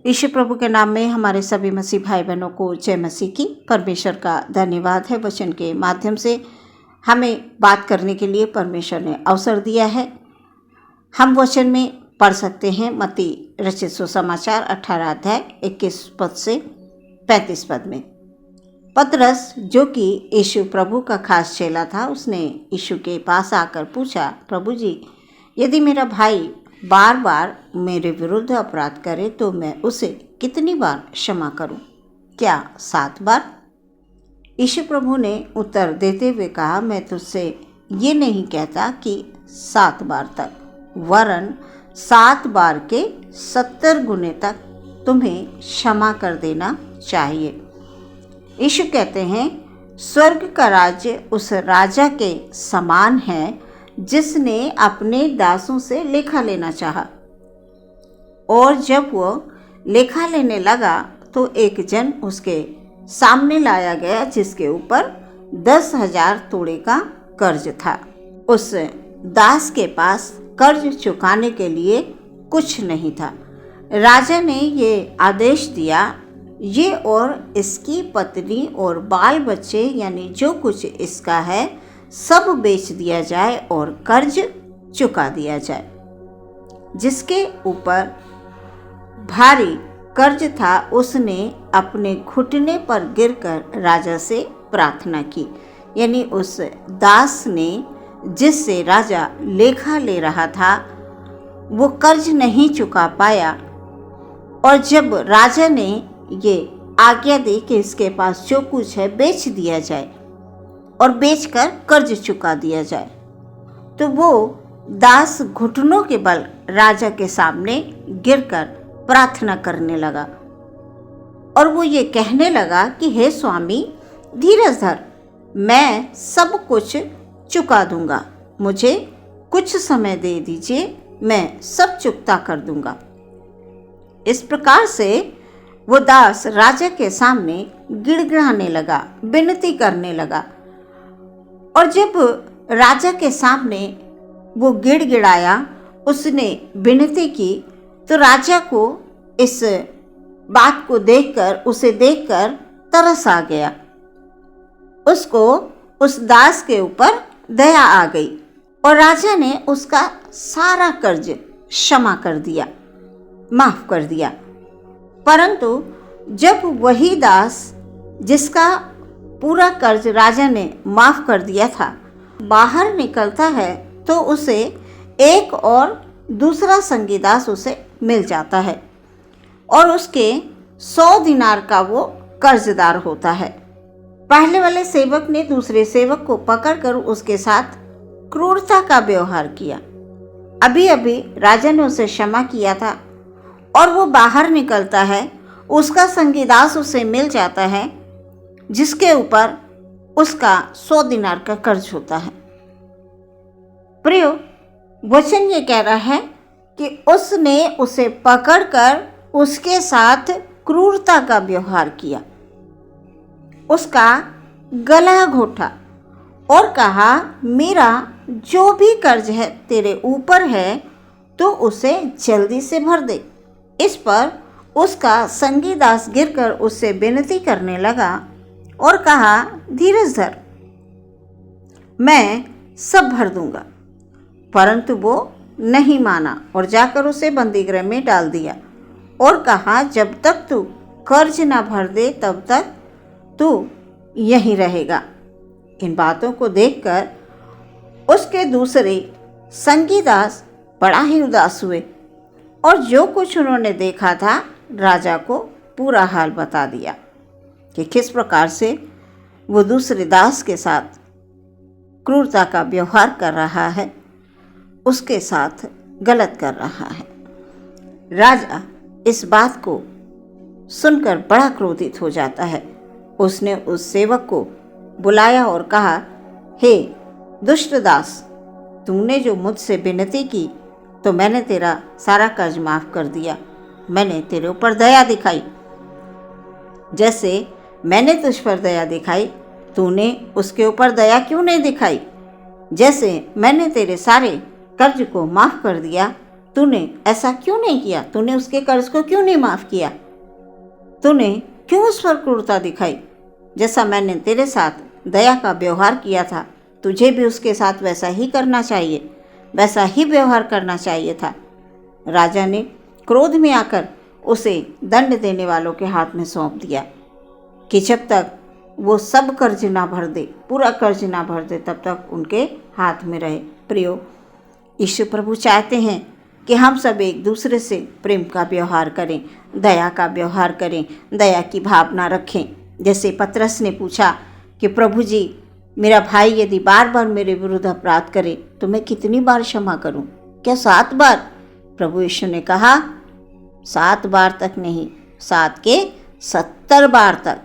यीशु प्रभु के नाम में हमारे सभी मसीह भाई बहनों को जय मसीह की। परमेश्वर का धन्यवाद है, वचन के माध्यम से हमें बात करने के लिए परमेश्वर ने अवसर दिया है। हम वचन में पढ़ सकते हैं मत्ती रचित सुसमाचार 18 अध्याय 21 पद से 35 पद में। पतरस जो कि यीशु प्रभु का खास चेला था, उसने यीशु के पास आकर पूछा, प्रभु जी, यदि मेरा भाई बार बार मेरे विरुद्ध अपराध करे तो मैं उसे कितनी बार क्षमा करूं? क्या 7 बार? यीशु प्रभु ने उत्तर देते हुए कहा, मैं तुझसे ये नहीं कहता कि 7 बार तक, वरन 7 बार के 70 गुने तक तुम्हें क्षमा कर देना चाहिए। यीशु कहते हैं, स्वर्ग का राज्य उस राजा के समान है जिसने अपने दासों से लेखा लेना चाहा। और जब वो लेखा लेने लगा तो एक जन उसके सामने लाया गया जिसके ऊपर 10,000 तोड़े का कर्ज था। उस दास के पास कर्ज चुकाने के लिए कुछ नहीं था। राजा ने ये आदेश दिया, ये और इसकी पत्नी और बाल बच्चे यानी जो कुछ इसका है सब बेच दिया जाए और कर्ज चुका दिया जाए। जिसके ऊपर भारी कर्ज था उसने अपने घुटने पर गिरकर राजा से प्रार्थना की। यानी उस दास ने जिससे राजा लेखा ले रहा था वो कर्ज नहीं चुका पाया, और जब राजा ने ये आज्ञा दी कि इसके पास जो कुछ है बेच दिया जाए और बेचकर कर्ज चुका दिया जाए, तो वो दास घुटनों के बल राजा के सामने गिरकर प्रार्थना करने लगा और वो ये कहने लगा कि हे स्वामी, धीरज धर, मैं सब कुछ चुका दूंगा, मुझे कुछ समय दे दीजिए, मैं सब चुकता कर दूंगा। इस प्रकार से वो दास राजा के सामने गिड़गिड़ाने लगा, विनती करने लगा। और जब राजा के सामने वो गिड़गिड़ाया, उसने विनती की, तो राजा को इस बात को देखकर, उसे देखकर तरस आ गया। उसको उस दास के ऊपर दया आ गई और राजा ने उसका सारा कर्ज क्षमा कर दिया, माफ कर दिया। परंतु जब वही दास जिसका पूरा कर्ज राजा ने माफ कर दिया था बाहर निकलता है तो उसे एक और दूसरा संगी दास उसे मिल जाता है और उसके 100 दिनार का वो कर्जदार होता है। पहले वाले सेवक ने दूसरे सेवक को पकड़कर उसके साथ क्रूरता का व्यवहार किया। अभी अभी राजा ने उसे क्षमा किया था और वो बाहर निकलता है, उसका संगी दास उसे मिल जाता है जिसके ऊपर उसका 100 दिनार का कर्ज होता है। प्रियो, वचन ये कह रहा है कि उसने उसे पकड़कर उसके साथ क्रूरता का व्यवहार किया, उसका गला घोटा और कहा, मेरा जो भी कर्ज है तेरे ऊपर है तो उसे जल्दी से भर दे। इस पर उसका संगी दास गिरकर उससे विनती करने लगा और कहा, धीरज धर, मैं सब भर दूंगा। परंतु वो नहीं माना और जाकर उसे बंदीगृह में डाल दिया और कहा, जब तक तू कर्ज ना भर दे तब तक तू यहीं रहेगा। इन बातों को देखकर उसके दूसरे संगी दास बड़ा ही उदास हुए और जो कुछ उन्होंने देखा था राजा को पूरा हाल बता दिया कि किस प्रकार से वो दूसरे दास के साथ क्रूरता का व्यवहार कर रहा है, उसके साथ गलत कर रहा है। राजा इस बात को सुनकर बड़ा क्रोधित हो जाता है। उसने उस सेवक को बुलाया और कहा, हे दुष्ट दास, तूने जो मुझसे विनती की तो मैंने तेरा सारा कर्ज माफ कर दिया। मैंने तेरे ऊपर दया दिखाई, जैसे मैंने तुझ पर दया दिखाई, तूने उसके ऊपर दया क्यों नहीं दिखाई? जैसे मैंने तेरे सारे कर्ज को माफ कर दिया, तूने ऐसा क्यों नहीं किया? तूने उसके कर्ज को क्यों नहीं माफ़ किया? तूने क्यों उस पर क्रूरता दिखाई? जैसा मैंने तेरे साथ दया का व्यवहार किया था, तुझे भी उसके साथ वैसा ही करना चाहिए, वैसा ही व्यवहार करना चाहिए था। राजा ने क्रोध में आकर उसे दंड देने वालों के हाथ में सौंप दिया कि जब तक वो सब कर्ज ना भर दे, पूरा कर्ज ना भर दे, तब तक उनके हाथ में रहे। प्रियो, यीशु प्रभु चाहते हैं कि हम सब एक दूसरे से प्रेम का व्यवहार करें, दया का व्यवहार करें, दया की भावना रखें। जैसे पतरस ने पूछा कि प्रभु जी, मेरा भाई यदि बार बार मेरे विरुद्ध अपराध करे तो मैं कितनी बार क्षमा करूं? क्या 7 बार? प्रभु यीशु ने कहा 7 बार तक नहीं, 7 के 70 बार तक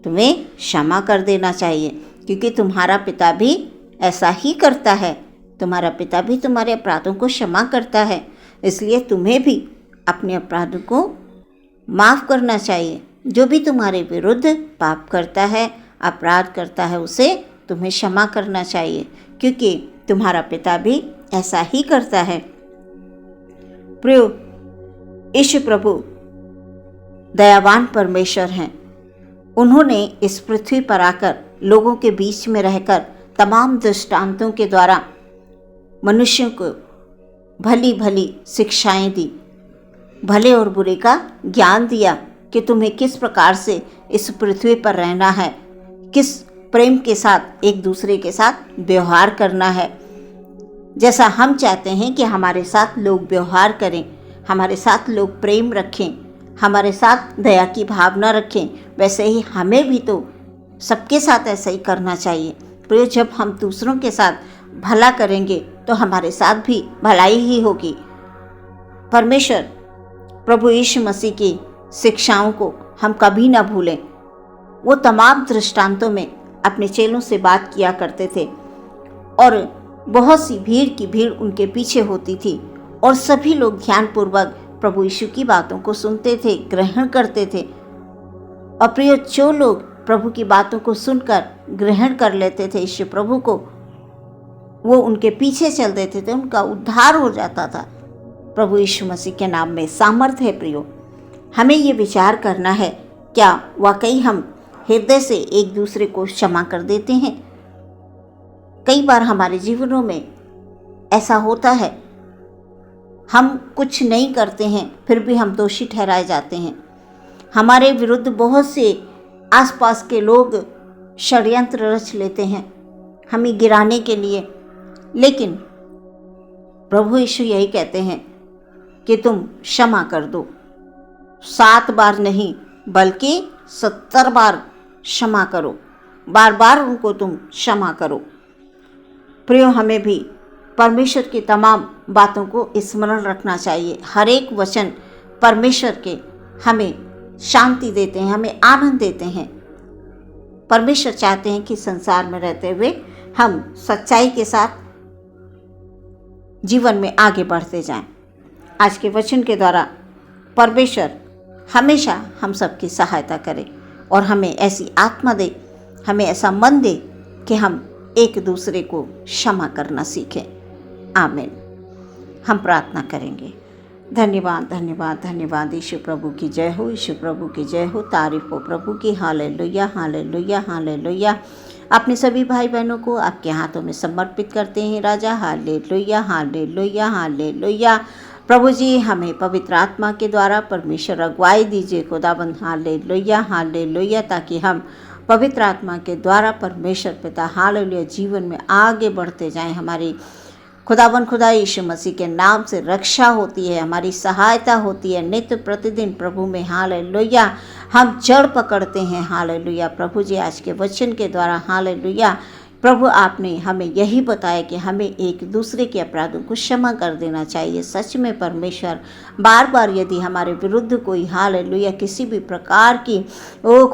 तुम्हें क्षमा कर देना चाहिए, क्योंकि तुम्हारा पिता भी ऐसा ही करता है। तुम्हारा पिता भी तुम्हारे अपराधों को क्षमा करता है, इसलिए तुम्हें भी अपने अपराधों को माफ़ करना चाहिए। जो भी तुम्हारे विरुद्ध पाप करता है, अपराध करता है, उसे तुम्हें क्षमा करना चाहिए, क्योंकि तुम्हारा पिता भी ऐसा ही करता है। प्रियो, यीशु प्रभु दयावान परमेश्वर हैं। उन्होंने इस पृथ्वी पर आकर लोगों के बीच में रहकर तमाम दृष्टांतों के द्वारा मनुष्यों को भली भली शिक्षाएं दी, भले और बुरे का ज्ञान दिया कि तुम्हें किस प्रकार से इस पृथ्वी पर रहना है, किस प्रेम के साथ एक दूसरे के साथ व्यवहार करना है। जैसा हम चाहते हैं कि हमारे साथ लोग व्यवहार करें, हमारे साथ लोग प्रेम रखें, हमारे साथ दया की भावना रखें, वैसे ही हमें भी तो सबके साथ ऐसा ही करना चाहिए। तो जब हम दूसरों के साथ भला करेंगे तो हमारे साथ भी भलाई ही होगी। परमेश्वर प्रभु यीशु मसीह की शिक्षाओं को हम कभी ना भूलें। वो तमाम दृष्टांतों में अपने चेलों से बात किया करते थे और बहुत सी भीड़ की भीड़ उनके पीछे होती थी और सभी लोग ध्यानपूर्वक प्रभु यीशु की बातों को सुनते थे, ग्रहण करते थे। और प्रिय, जो लोग प्रभु की बातों को सुनकर ग्रहण कर लेते थे यीशु प्रभु को, वो उनके पीछे चल देते थे, उनका उद्धार हो जाता था। प्रभु यीशु मसीह के नाम में सामर्थ है। प्रियो, हमें ये विचार करना है, क्या वाकई हम हृदय से एक दूसरे को क्षमा कर देते हैं? कई बार हमारे जीवनों में ऐसा होता है, हम कुछ नहीं करते हैं फिर भी हम दोषी ठहराए जाते हैं। हमारे विरुद्ध बहुत से आसपास के लोग षड्यंत्र रच लेते हैं हमें गिराने के लिए, लेकिन प्रभु यीशु यही कहते हैं कि तुम क्षमा कर दो। 7 बार नहीं बल्कि 70 बार क्षमा करो, बार बार उनको तुम क्षमा करो। प्रियो, हमें भी परमेश्वर की तमाम बातों को स्मरण रखना चाहिए। हर एक वचन परमेश्वर के हमें शांति देते हैं, हमें आनंद देते हैं। परमेश्वर चाहते हैं कि संसार में रहते हुए हम सच्चाई के साथ जीवन में आगे बढ़ते जाएं। आज के वचन के द्वारा परमेश्वर हमेशा हम सबकी सहायता करे और हमें ऐसी आत्मा दे, हमें ऐसा मन दे कि हम एक दूसरे को क्षमा करना सीखें। आमीन। हम प्रार्थना करेंगे। धन्यवाद धन्यवाद धन्यवाद। यीशु प्रभु की जय हो, यीशु प्रभु की जय हो, तारीफ हो प्रभु की। Hallelujah hallelujah hallelujah. अपने सभी भाई बहनों को आपके हाथों में समर्पित करते हैं राजा। Hallelujah hallelujah hallelujah. प्रभु जी, हमें पवित्र आत्मा के द्वारा परमेश्वर अगुवाई दीजिए खुदाबंद। Hallelujah hallelujah. ताकि हम पवित्र आत्मा के द्वारा परमेश्वर पिता हालेलुया जीवन में आगे बढ़ते जाएं। हमारी खुदाबंद खुदा यीशु मसीह के नाम से रक्षा होती है, हमारी सहायता होती है नित्य प्रतिदिन प्रभु में। हालेलुया। हम जड़ पकड़ते हैं। हालेलुया। प्रभु जी, आज के वचन के द्वारा हालेलुया प्रभु आपने हमें यही बताया कि हमें एक दूसरे के अपराधों को क्षमा कर देना चाहिए। सच में परमेश्वर, बार बार यदि हमारे विरुद्ध कोई हालेलुया किसी भी प्रकार की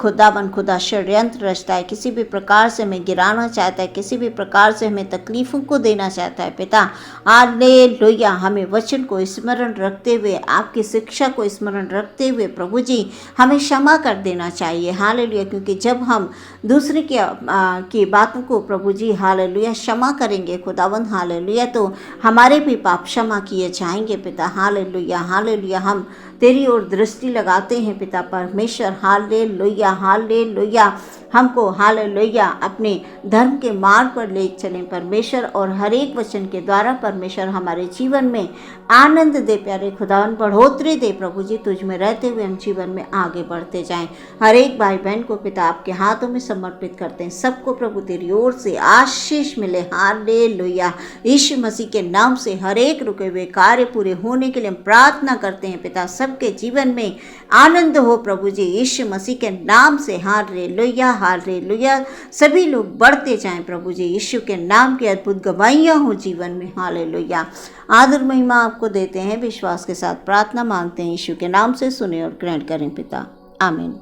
खुदाबंद खुदा षड्यंत्र रचता है, किसी भी प्रकार से हमें गिराना चाहता है, किसी भी प्रकार से हमें तकलीफ़ों को देना चाहता है पिता, हालेलुया हमें वचन को स्मरण रखते हुए, आपकी शिक्षा को स्मरण रखते हुए प्रभु जी हमें क्षमा कर देना चाहिए। हालेलुया। क्योंकि जब हम दूसरे की बातों को प्रभु जी हालेलुया क्षमा करेंगे खुदावंद हालेलुया, तो हमारे भी पाप क्षमा किए जाएंगे पिता हालेलुया हालेलुया। हम तेरी ओर दृष्टि लगाते हैं पिता परमेश्वर हालेलुया हालेलुया। हमको हालेलुया अपने धर्म के मार्ग पर ले चलें परमेश्वर, और हर एक वचन के द्वारा परमेश्वर हमारे जीवन में आनंद दे प्यारे खुदावन, बढ़ोतरी दे प्रभु जी। तुझ में रहते हुए हम जीवन में आगे बढ़ते जाएं। हर एक भाई बहन को पिता आपके हाथों में समर्पित करते हैं, सबको प्रभु तेरी ओर से आशीष मिले हालेलुया। यीशु मसीह के नाम से हर एक रुके हुए कार्य पूरे होने के लिए हम प्रार्थना करते हैं पिता, सबके जीवन में आनंद हो प्रभु जी यीशु मसीह के नाम से हालेलुया हालेलुया। सभी लोग बढ़ते जाएं प्रभु जी यीशु के नाम की अद्भुत गवाहियां हो जीवन में हालेलुया। आदर महिमा आपको देते हैं, विश्वास के साथ प्रार्थना मांगते हैं यीशु के नाम से, सुने और ग्रहण करें पिता, आमीन।